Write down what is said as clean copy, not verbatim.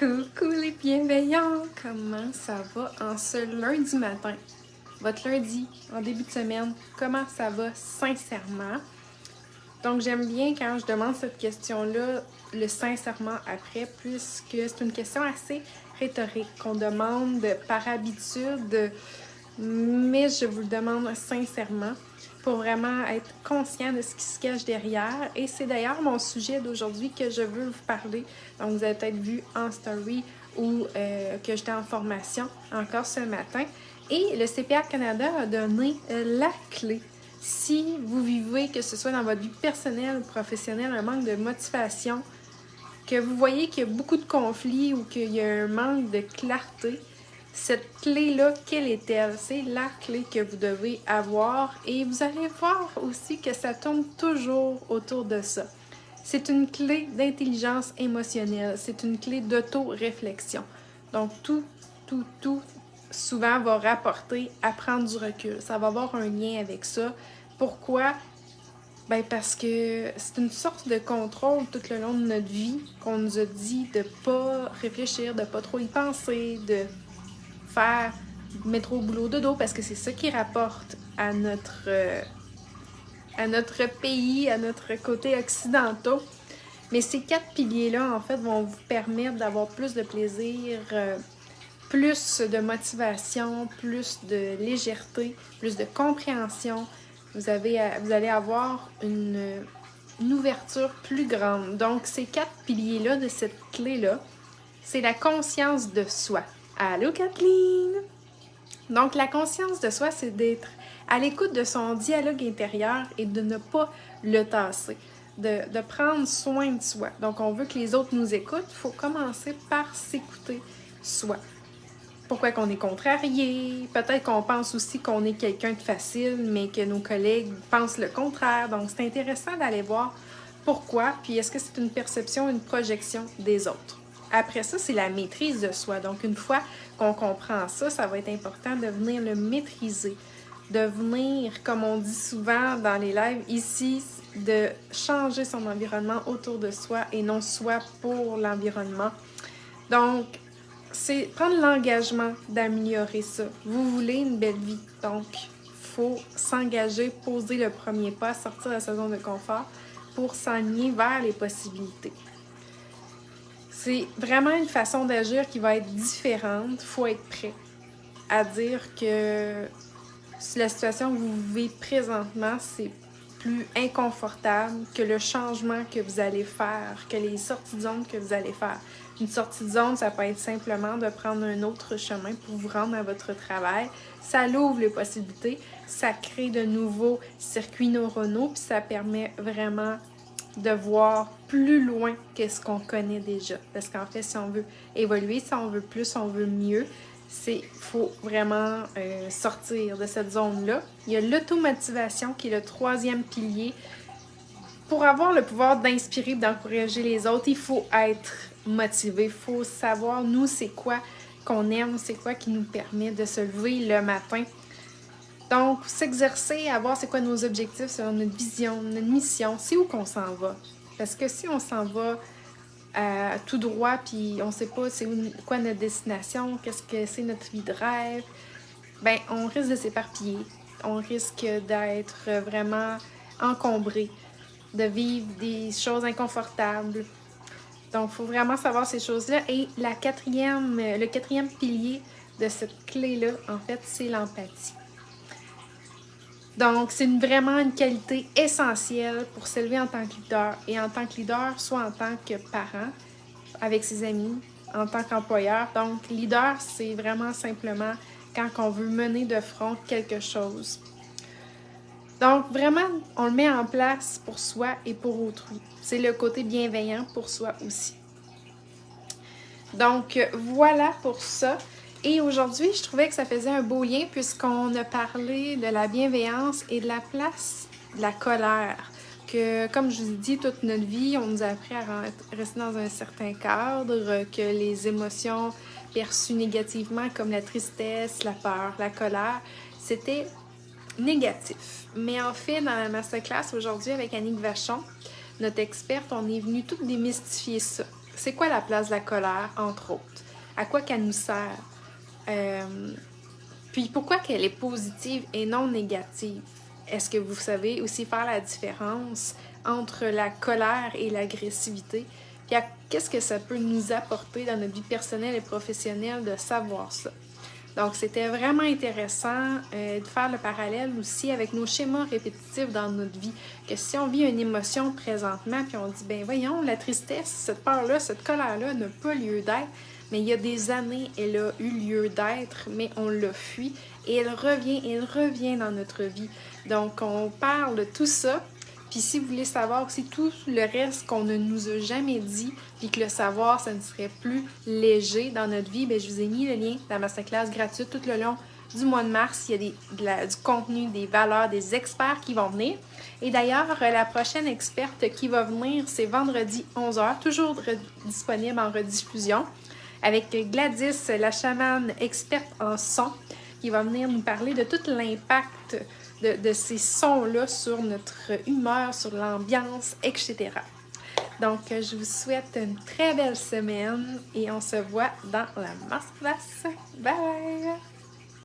Coucou les bienveillants! Comment ça va en ce lundi matin? Votre lundi, en début de semaine, comment ça va sincèrement? Donc j'aime bien quand je demande cette question-là, le sincèrement après, puisque c'est une question assez rhétorique qu'on demande par habitude, mais je vous le demande sincèrement pour vraiment être conscient de ce qui se cache derrière. Et c'est d'ailleurs mon sujet d'aujourd'hui que je veux vous parler. Donc, vous avez peut-être vu en story ou que j'étais en formation encore ce matin. Et le CPA Canada a donné la clé. Si vous vivez, que ce soit dans votre vie personnelle ou professionnelle, un manque de motivation, que vous voyez qu'il y a beaucoup de conflits ou qu'il y a un manque de clarté, cette clé-là, quelle est-elle? C'est la clé que vous devez avoir et vous allez voir aussi que ça tourne toujours autour de ça. C'est une clé d'intelligence émotionnelle, c'est une clé d'auto-réflexion. Donc tout souvent va rapporter à prendre du recul. Ça va avoir un lien avec ça. Pourquoi? Ben parce que c'est une sorte de contrôle tout le long de notre vie qu'on nous a dit de pas réfléchir, de pas trop y penser, de faire métro boulot dodo parce que c'est ça qui rapporte à notre pays, à notre côté occidental. Mais ces 4 piliers-là, en fait, vont vous permettre d'avoir plus de plaisir, plus de motivation, plus de légèreté, plus de compréhension. Vous allez avoir une ouverture plus grande. Donc, ces 4 piliers-là de cette clé-là, c'est la conscience de soi. Allô, Kathleen? Donc, la conscience de soi, c'est d'être à l'écoute de son dialogue intérieur et de ne pas le tasser, de prendre soin de soi. Donc, on veut que les autres nous écoutent, il faut commencer par s'écouter soi. Pourquoi qu'on est contrarié, peut-être qu'on pense aussi qu'on est quelqu'un de facile, mais que nos collègues pensent le contraire. Donc, c'est intéressant d'aller voir pourquoi, puis est-ce que c'est une perception, une projection des autres. Après ça, c'est la maîtrise de soi. Donc, une fois qu'on comprend ça, ça va être important de venir le maîtriser, de venir, comme on dit souvent dans les lives ici, de changer son environnement autour de soi et non soi pour l'environnement. Donc, c'est prendre l'engagement d'améliorer ça. Vous voulez une belle vie, donc il faut s'engager, poser le premier pas, sortir de sa zone de confort pour s'aligner vers les possibilités. C'est vraiment une façon d'agir qui va être différente. Il faut être prêt à dire que la situation que vous vivez présentement, c'est plus inconfortable que le changement que vous allez faire, que les sorties de zone que vous allez faire. Une sortie de zone, ça peut être simplement de prendre un autre chemin pour vous rendre à votre travail. Ça l'ouvre les possibilités, ça crée de nouveaux circuits neuronaux, puis ça permet vraiment de voir plus loin que ce qu'on connaît déjà. Parce qu'en fait, si on veut évoluer, si on veut plus, on veut mieux, il faut vraiment sortir de cette zone-là. Il y a l'automotivation qui est le 3e pilier. Pour avoir le pouvoir d'inspirer et d'encourager les autres, il faut être motivé. Il faut savoir, nous, c'est quoi qu'on aime, c'est quoi qui nous permet de se lever le matin. Donc, s'exercer à voir c'est quoi nos objectifs, selon notre vision, notre mission, c'est où qu'on s'en va. Parce que si on s'en va tout droit, puis on sait pas c'est quoi notre destination, qu'est-ce que c'est notre vie de rêve, ben on risque de s'éparpiller, on risque d'être vraiment encombré, de vivre des choses inconfortables. Donc, il faut vraiment savoir ces choses-là. Et le 4e pilier de cette clé-là, en fait, c'est l'empathie. Donc, c'est vraiment une qualité essentielle pour s'élever en tant que leader. Et en tant que leader, soit en tant que parent, avec ses amis, en tant qu'employeur. Donc, leader, c'est vraiment simplement quand on veut mener de front quelque chose. Donc, vraiment, on le met en place pour soi et pour autrui. C'est le côté bienveillant pour soi aussi. Donc, voilà pour ça. Et aujourd'hui, je trouvais que ça faisait un beau lien puisqu'on a parlé de la bienveillance et de la place de la colère. Que, comme je vous ai dit, toute notre vie, on nous a appris à rester dans un certain cadre, que les émotions perçues négativement comme la tristesse, la peur, la colère, c'était négatif. Mais en fait, dans la masterclass aujourd'hui avec Annick Vachon, notre experte, on est venu tout démystifier ça. c'est quoi la place de la colère, entre autres? À quoi qu'elle nous sert? Puis pourquoi qu'elle est positive et non négative? Est-ce que vous savez aussi faire la différence entre la colère et l'agressivité? Puis qu'est-ce que ça peut nous apporter dans notre vie personnelle et professionnelle de savoir ça? Donc, c'était vraiment intéressant de faire le parallèle aussi avec nos schémas répétitifs dans notre vie. Que si on vit une émotion présentement, puis on dit, ben voyons, la tristesse, cette peur-là, cette colère-là n'a pas lieu d'être, mais il y a des années, elle a eu lieu d'être, mais on l'a fui, et elle revient dans notre vie. Donc, on parle de tout ça. Puis si vous voulez savoir aussi tout le reste qu'on ne nous a jamais dit, puis que le savoir, ça ne serait plus léger dans notre vie, bien, je vous ai mis le lien dans ma masterclass gratuite tout le long du mois de mars. Il y a du contenu, des valeurs, des experts qui vont venir. Et d'ailleurs, la prochaine experte qui va venir, c'est vendredi 11h, toujours disponible en rediffusion, avec Gladys, la chamane experte en son, qui va venir nous parler de tout l'impact de ces sons-là sur notre humeur, sur l'ambiance, etc. Donc, je vous souhaite une très belle semaine et on se voit dans la masterclass. Bye!